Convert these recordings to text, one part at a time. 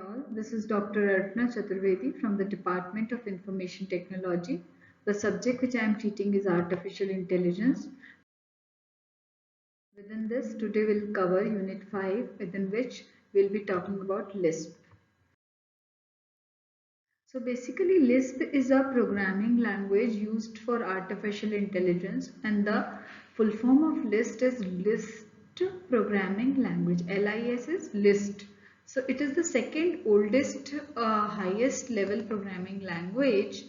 all, this is Dr. Arpana Chaturvedi from the Department of Information Technology. The subject which I am teaching is Artificial Intelligence. Within this, today we'll cover Unit 5, within which we'll be talking about Lisp. So basically, Lisp is a programming language used for artificial intelligence, and the full form of Lisp is Lisp Programming Language. LIS is Lisp. So it is the second oldest, highest level programming language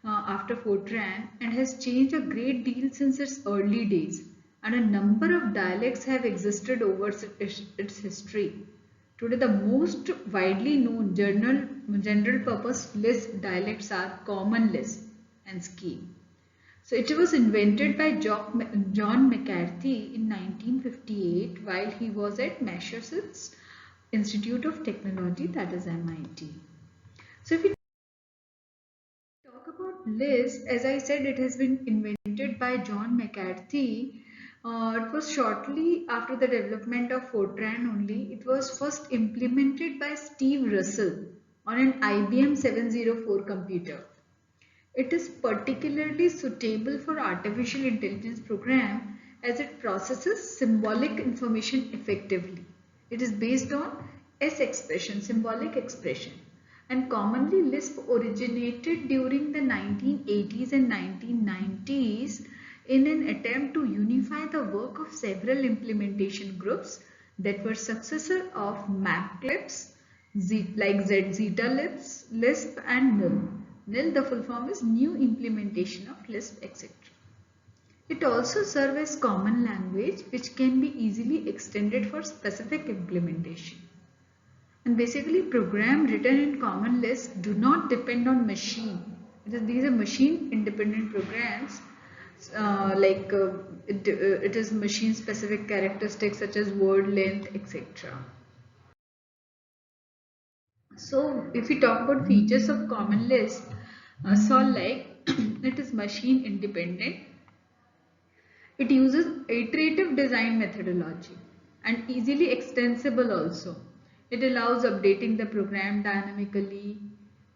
after Fortran, and has changed a great deal since its early days. And a number of dialects have existed over its history. Today, the most widely known general purpose Lisp dialects are Common Lisp and Scheme. So it was invented by John McCarthy in 1958 while he was at Massachusetts Institute of Technology, that is MIT. So if we talk about Lisp, as I said, it has been invented by John McCarthy. It was shortly after the development of Fortran only. It was first implemented by Steve Russell on an IBM 704 computer. It is particularly suitable for artificial intelligence program as it processes symbolic information effectively. It is based on S expression, symbolic expression. And commonly Lisp originated during the 1980s and 1990s in an attempt to unify the work of several implementation groups that were successor of MapClips, like Zeta Lisp and NIL. NIL, the full form is New Implementation of Lisp, etc. It also serves as common language which can be easily extended for specific implementation. And basically, programs written in Common Lisp do not depend on machine. These are machine independent programs. It is machine specific characteristics such as word length, etc. So if we talk about features of Common Lisp, it is machine independent. It uses iterative design methodology and easily extensible also. It allows updating the program dynamically,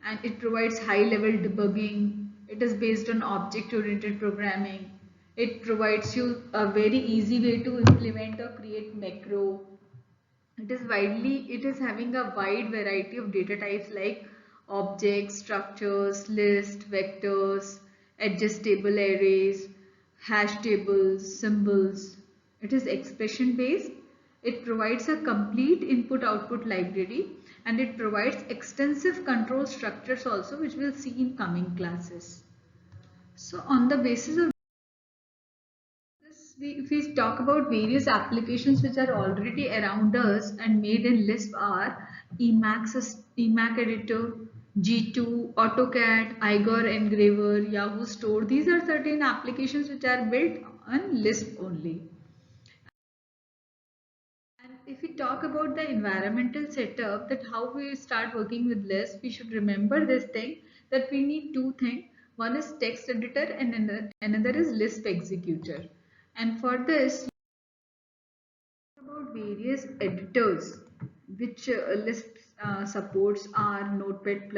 and it provides high level debugging. It is based on object oriented programming. It provides you a very easy way to implement or create macro. It is having a wide variety of data types like objects, structures, lists, vectors, adjustable arrays, hash tables, symbols. It is expression based. It provides a complete input-output library, and it provides extensive control structures also, which we'll see in coming classes. So on the basis of if we talk about various applications which are already around us and made in Lisp are Emacs Editor, G2, AutoCAD, Igor Engraver, Yahoo Store. These are certain applications which are built on Lisp only. And if we talk about the environmental setup, that how we start working with Lisp, we should remember this thing that we need two things. One is text editor and another is Lisp executor. And for this, about various editors which Lisp supports are Notepad++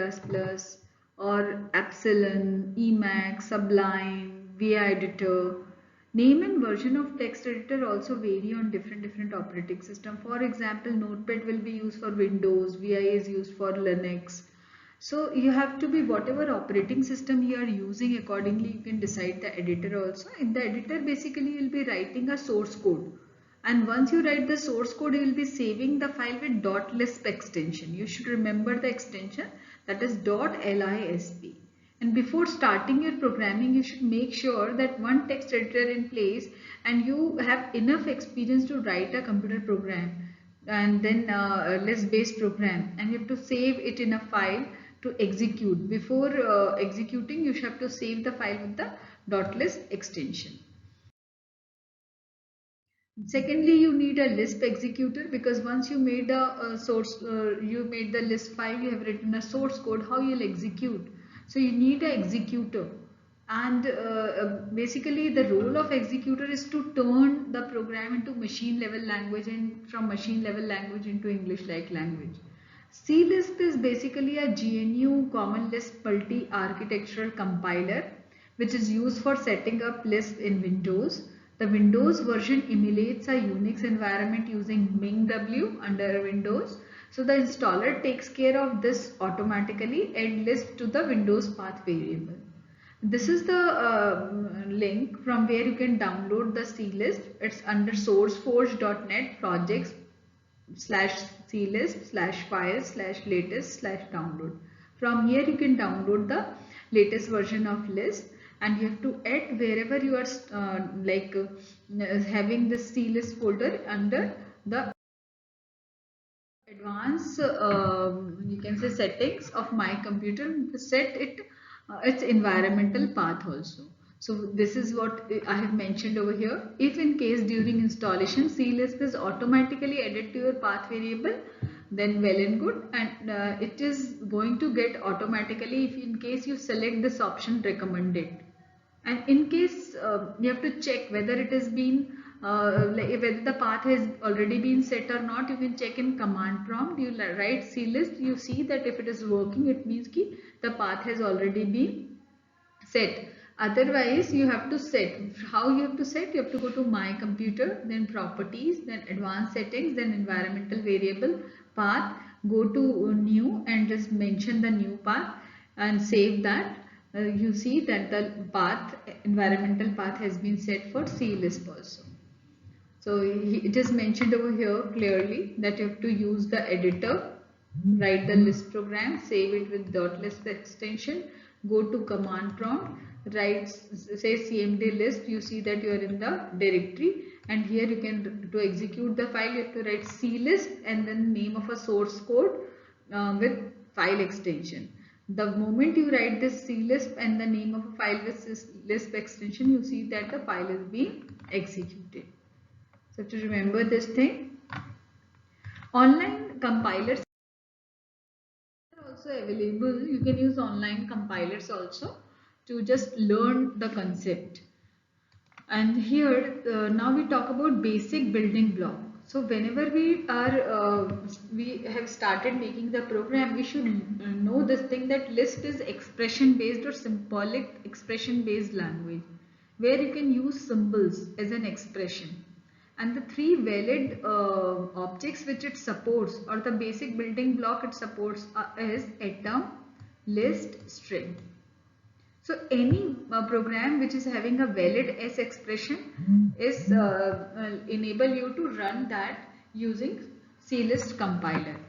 or Epsilon, Emacs, Sublime, VI Editor. Name and version of text editor also vary on different operating system. For example, Notepad will be used for Windows, VI is used for Linux. So you have to be whatever operating system you are using, accordingly you can decide the editor also. In the editor, basically you will be writing a source code, and once you write the source code, you will be saving the file with .lisp extension. You should remember the extension, that is .lisp. And before starting your programming, you should make sure that one text editor in place and you have enough experience to write a computer program and then a Lisp based program, and you have to save it in a file to execute. Before executing, you should have to save the file with the .lisp extension. Secondly, you need a Lisp executor, because once you made you made the Lisp file, you have written a source code, how you'll execute. So you need an executor, and basically the role of executor is to turn the program into machine level language and from machine level language into English like language. CLisp is basically a GNU Common Lisp multi-architectural compiler which is used for setting up Lisp in Windows. The Windows version emulates a Unix environment using MingW under Windows. So the installer takes care of this automatically and Lisp to the Windows path variable. This is the link from where you can download the CLisp. It's under sourceforge.net projects /clisp/files/latest/download. From here you can download the latest version of Lisp, and you have to add wherever you are having this CLisp folder under the advanced you can say settings of my computer. Set it its environmental path also. So this is what I have mentioned over here. If in case during installation CLisp is automatically added to your path variable, then well and good, and it is going to get automatically if in case you select this option recommended. And in case you have to check whether it has been whether the path has already been set or not, you can check in command prompt. You write CLisp, you see that if it is working, it means ki the path has already been set. Otherwise you have to set. How you have to set? You have to go to my computer, then properties, then advanced settings, then environmental variable path, go to new and just mention the new path and save that. You see that the path, environmental path, has been set for CLisp also. So it is mentioned over here clearly that you have to use the editor, write the Lisp program, save it with .lisp extension, go to command prompt, write say cmd lisp. You see that you are in the directory, and here you can, to execute the file, you have to write CLisp and then name of a source code with file extension. The moment you write this CLisp and the name of a file with this Lisp extension, you see that the file is being executed. So to remember this thing, online compilers are also available. You can use online compilers also to just learn the concept. And here now we talk about basic building block. So whenever we have started making the program, we should know this thing that Lisp is expression based or symbolic expression based language, where you can use symbols as an expression. And the three valid objects which it supports, or the basic building block it supports, is atom, list, string. So any program which is having a valid S expression is enable you to run that using CLisp compiler.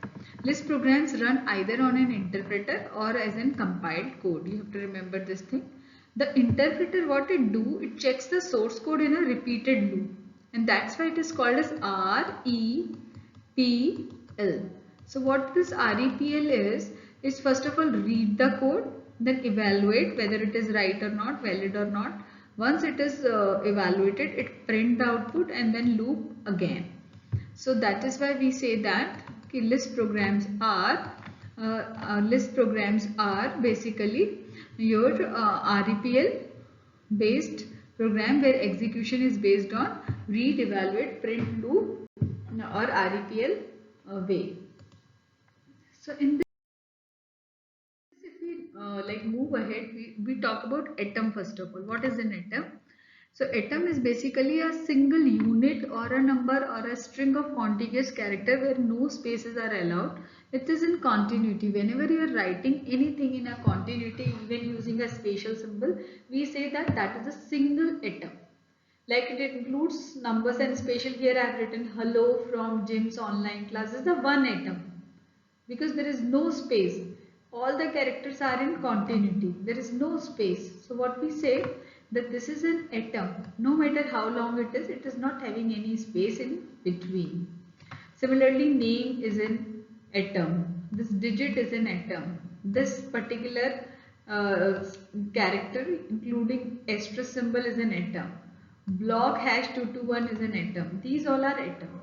Lisp programs run either on an interpreter or as in compiled code. You have to remember this thing. The interpreter, what it do, it checks the source code in a repeated loop, and that's why it is called as REPL. So what this REPL is first of all read the code, then evaluate whether it is right or not, valid or not. Once it is evaluated, it print the output and then loop again. So that is why we say that Lisp programs are basically your REPL based program, where execution is based on read, evaluate, print, loop or REPL way. So in this, if we move ahead, we talk about atom first of all. What is an atom? So atom is basically a single unit or a number or a string of contiguous character where no spaces are allowed. It is in continuity. Whenever you are writing anything in a continuity, even using a spatial symbol, we say that that is a single atom. Like it includes numbers and spatial. Here I have written hello from Jim's online class. This is the one atom, because there is no space. All the characters are in continuity. There is no space. So what we say, that this is an atom. No matter how long it is not having any space in between. Similarly, name is an atom. This digit is an atom. This particular character, including asterisk symbol, is an atom. Block #221 is an atom. These all are atoms.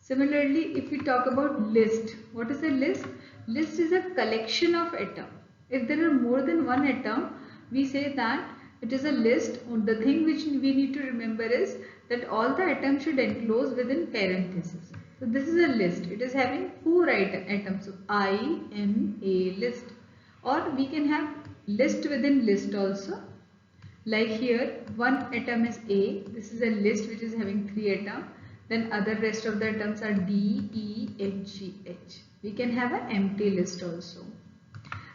Similarly, if we talk about list, what is a list? List is a collection of atoms. If there are more than one atom, we say that it is a list. The thing which we need to remember is that all the atoms should enclose within parentheses. So this is a list. It is having 4 items. So I, M, A list. Or we can have list within list also. Like here, one atom is A. This is a list which is having 3 atoms. Then other rest of the atoms are D, E, F, G, H. We can have an empty list also.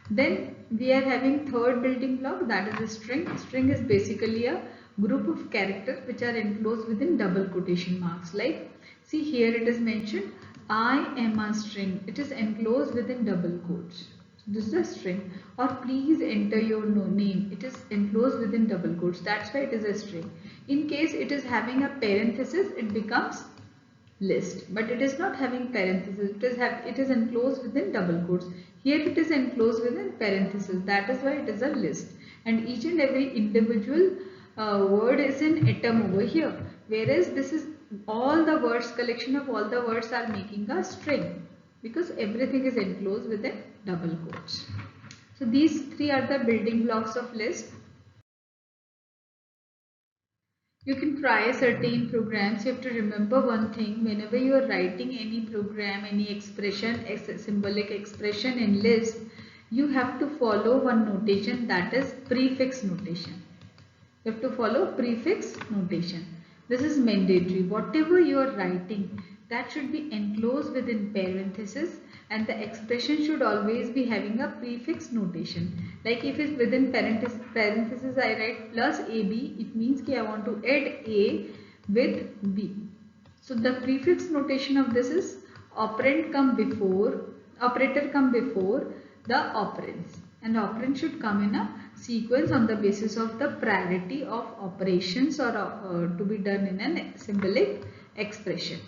Then we are having third building block, that is a string. String is basically a group of characters which are enclosed within double quotation marks. Like, see here it is mentioned, I am a string. It is enclosed within double quotes. So this is a string. Or please enter your name. It is enclosed within double quotes. That's why it is a string. In case it is having a parenthesis, it becomes list, but it is not having parenthesis. It is enclosed within double quotes. Here it is enclosed within parenthesis. That is why it is a list. And each and every individual word is an atom over here. Whereas this is all the words, collection of all the words are making a string, because everything is enclosed within double quotes. So these three are the building blocks of list. You can try certain programs. You have to remember one thing: whenever you are writing any program, any expression, symbolic expression in list, you have to follow one notation, that is prefix notation. You have to follow prefix notation. This is mandatory. Whatever you are writing, that should be enclosed within parenthesis, and the expression should always be having a prefix notation. Like if it's within parenthesis I write plus AB, it means that I want to add A with B. So the prefix notation of this is operator come before the operands, and operand should come in a sequence on the basis of the priority of operations or to be done in a symbolic expression.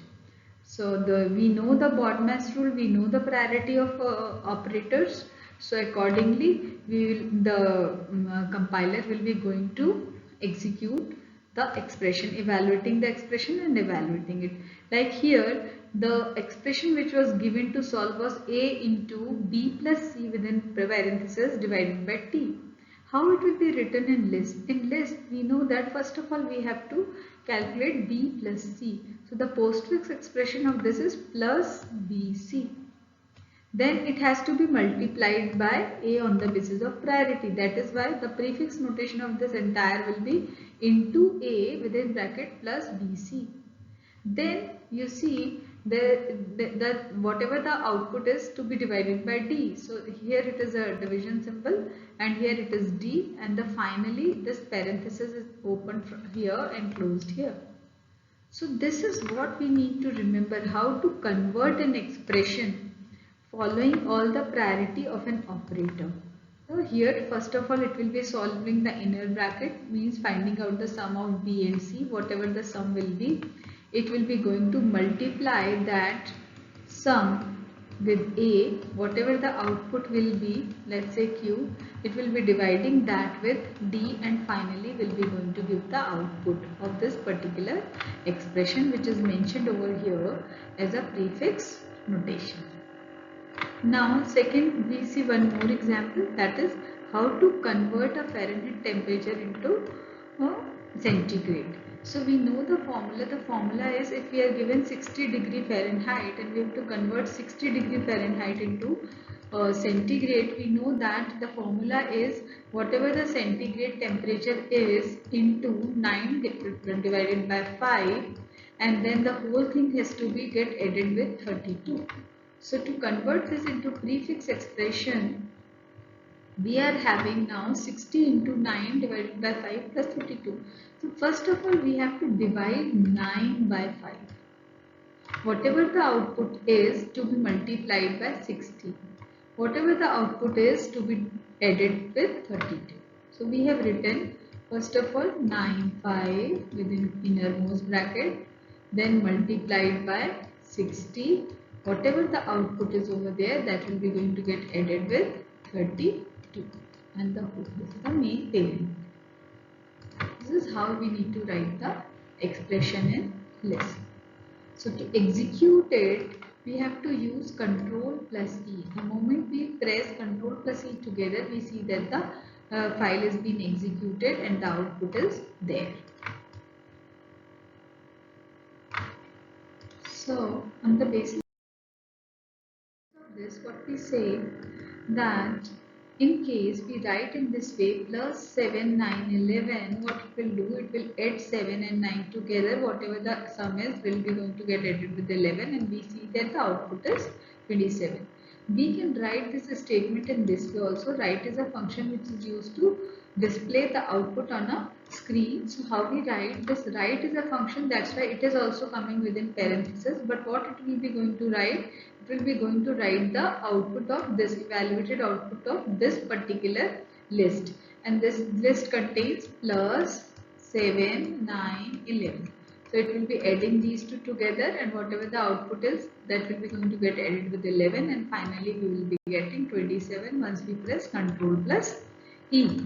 So we know the BODMAS rule, we know the priority of operators. So accordingly, the compiler will be going to execute the expression, evaluating the expression and evaluating it. Like here, the expression which was given to solve was A into B plus C within parenthesis divided by T. How it will be written in list? In list, we know that first of all we have to calculate B plus C. So the postfix expression of this is plus BC. Then it has to be multiplied by A on the basis of priority. That is why the prefix notation of this entire will be into A within bracket plus BC. Then you see that whatever the output is to be divided by D. So here it is a division symbol and here it is D, and finally this parenthesis is opened here and closed here. So this is what we need to remember, how to convert an expression following all the priority of an operator. So here first of all it will be solving the inner bracket, means finding out the sum of B and C. Whatever the sum will be, it will be going to multiply that sum with A. Whatever the output will be, let's say Q, it will be dividing that with D, and finally will be going to give the output of this particular expression, which is mentioned over here as a prefix notation. Now second, we see one more example, that is how to convert a Fahrenheit temperature into centigrade. So we know the formula. The formula is, if we are given 60 degree Fahrenheit and we have to convert 60 degree Fahrenheit into centigrade, we know that the formula is whatever the centigrade temperature is into 9 divided by 5, and then the whole thing has to be get added with 32. So to convert this into prefix expression, we are having now 60 into 9 divided by 5 plus 32. So first of all we have to divide 9 by 5. Whatever the output is to be multiplied by 60. Whatever the output is to be added with 32. So we have written first of all 9/5 within innermost bracket, then multiplied by 60. Whatever the output is over there, that will be going to get added with 32, and this is the main parent. This is how we need to write the expression in list. So to execute it, we have to use Control plus E. The moment we press Control plus E together, we see that the file is being executed and the output is there. So on the basis of this, what we say that in case we write in this way plus 7, 9, 11, what it will do, it will add 7 and 9 together, whatever the sum is will be going to get added with 11, and we see that the output is 27. We can write this statement in this way also. Write is a function which is used to display the output on a screen. So how we write this? Write is a function, that's why it is also coming within parenthesis, but what it will be going to write, it will be going to write the output of this, evaluated output of this particular list, and this list contains plus 7, 9, 11. So it will be adding these two together, and whatever the output is, that will be going to get added with 11, and finally we will be getting 27 once we press Ctrl plus E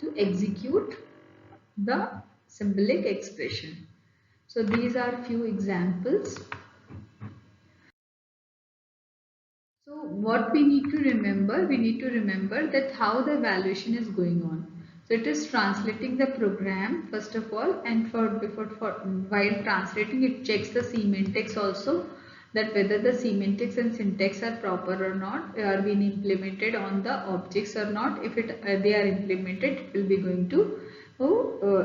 to execute the symbolic expression. So these are few examples. So what we need to remember that how the evaluation is going on. So it is translating the program first of all, and while translating it checks the semantics also, that whether the semantics and syntax are proper or not, are being implemented on the objects or not. If they are implemented, it will be going to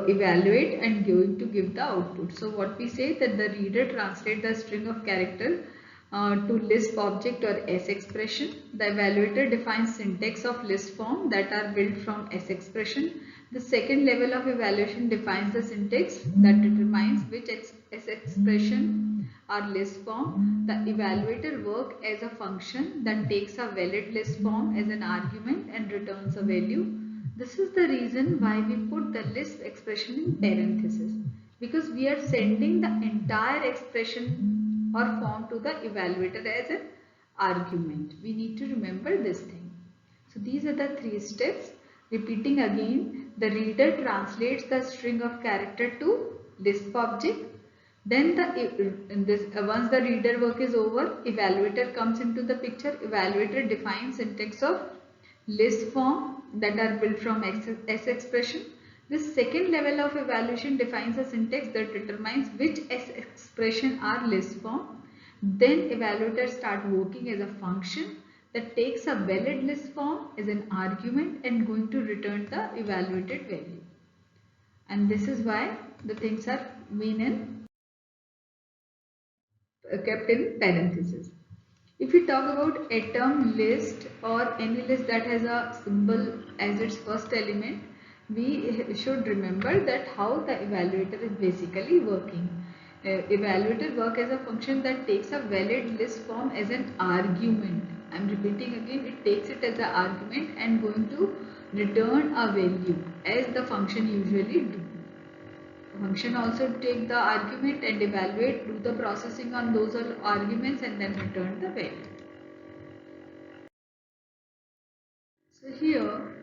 evaluate and going to give the output. So what we say that the reader translate the string of character to Lisp object or S expression. The evaluator defines syntax of Lisp form that are built from S expression. The second level of evaluation defines the syntax that determines which S expression are Lisp form. The evaluator works as a function that takes a valid Lisp form as an argument and returns a value. This is the reason why we put the Lisp expression in parenthesis, because we are sending the entire expression or form to the evaluator as an argument. We need to remember this thing. So these are the three steps. Repeating again, the reader translates the string of character to Lisp object. Then once the reader work is over, evaluator comes into the picture. Evaluator defines syntax of Lisp form that are built from S expression. This second level of evaluation defines a syntax that determines which S expression are Lisp form. Then evaluator start working as a function that takes a valid Lisp form as an argument and going to return the evaluated value. And this is why the things are kept in parentheses. If we talk about atom list or any list that has a symbol as its first element, we should remember that how the evaluator is basically working. Evaluator work as a function that takes a valid list form as an argument. I am repeating again, it takes it as an argument and going to return a value as the function usually do. Function also take the argument and evaluate, do the processing on those arguments and then return the value. So here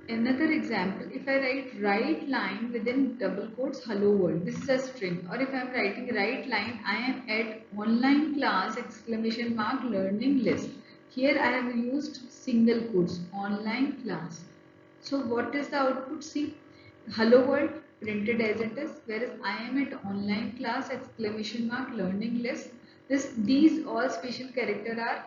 another example, if I write line within double quotes hello world, this is a string, or if I am writing write line I am at online class exclamation mark learning list. Here I have used single quotes online class. So what is the output? See, hello world printed as it is, whereas I am at online class exclamation mark learning list. These all special characters are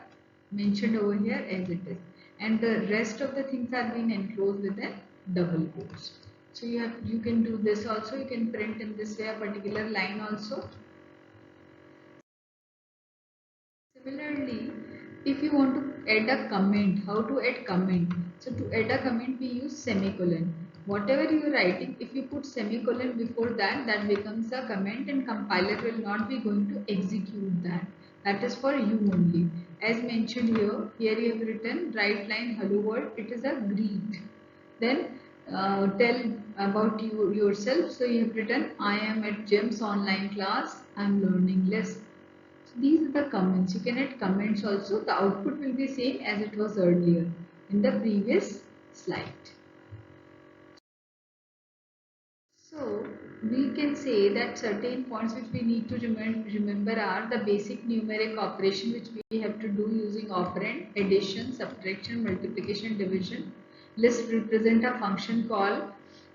mentioned over here as it is, and the rest of the things are being enclosed within double quotes. So you can do this also. You can print in this way a particular line also. Similarly, if you want to add a comment, how to add comment? So to add a comment we use semicolon. Whatever you are writing, if you put semicolon before that, that becomes a comment and compiler will not be going to execute that. That is for you only. As mentioned here you have written write line hello world, it is a greet. Then tell about yourself. So you have written I am at Jim's online class, I am learning Lisp. So these are the comments. You can add comments also. The output will be same as it was earlier in the previous slide. So we can say that certain points which we need to remember are the basic numeric operation which we have to do using operand, addition, subtraction, multiplication, division. List represent a function called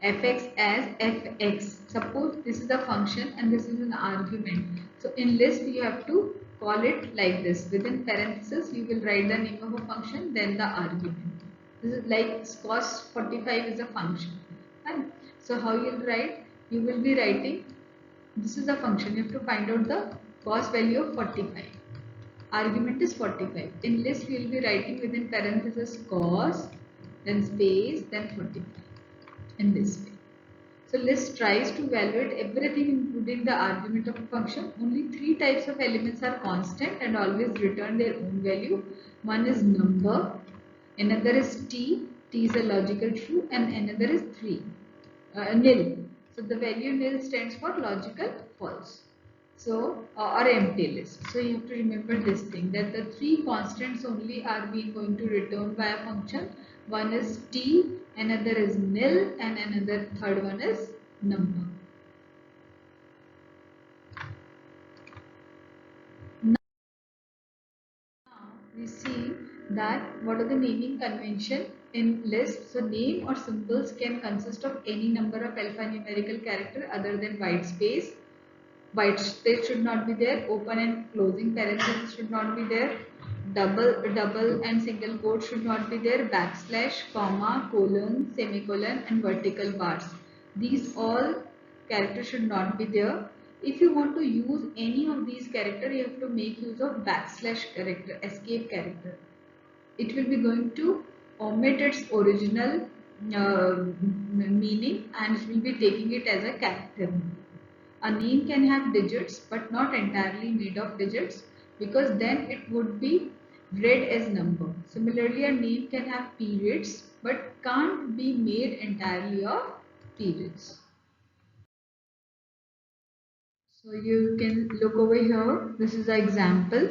fx as fx. Suppose this is a function and this is an argument. So in list you have to call it like this. Within parentheses, you will write the name of a function, then the argument. This is like cos 45 is a function. Fine. So how you'll write? You will be writing, this is a function. You have to find out the cos value of 45. Argument is 45. In list, we will be writing within parentheses cos, then space, then 45 in this way. So list tries to evaluate everything including the argument of a function. Only three types of elements are constant and always return their own value. One is number, another is t is a logical true, and another is nil. So the value nil stands for logical false. So or empty list. So you have to remember this thing, that the three constants only are being going to return by a function. One is t, another is nil, and another third one is number. Now we see that what are the naming convention in lists. So name or symbols can consist of any number of alphanumerical character other than white space. White space should not be there. Open and closing parentheses should not be there. Double and single quote should not be there. Backslash, comma, colon, semicolon, and vertical bars. These all characters should not be there. If you want to use any of these characters, you have to make use of backslash character, escape character. It will be going to omit its original meaning, and it will be taking it as a character. A name can have digits but not entirely made of digits, because then it would be read as number. Similarly, a name can have periods but can't be made entirely of periods. So you can look over here. This is an example.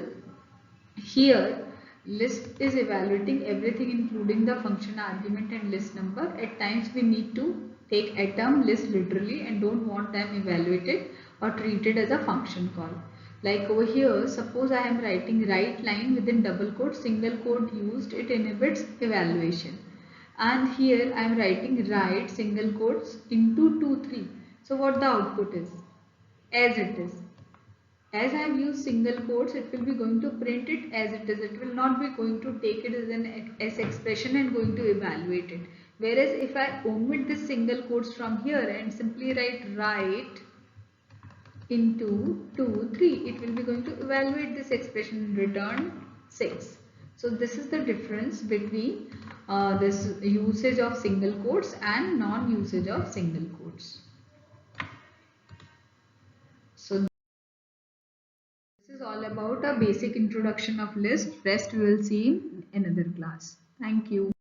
Here, list is evaluating everything including the function argument and list number. At times we need to take atom list literally and don't want them evaluated or treated as a function call. Like over here, suppose I am writing right line within double quote, single quote used, it inhibits evaluation. And here I am writing right single quotes into 2, 3. So what the output is? As it is. As I have used single quotes, it will be going to print it as it is. It will not be going to take it as an S expression and going to evaluate it. Whereas if I omit this single quotes from here and simply write right into 2, 3, it will be going to evaluate this expression and return 6. So this is the difference between this usage of single quotes and non-usage of single quotes. So this is all about a basic introduction of list. Rest we will see in another class. Thank you.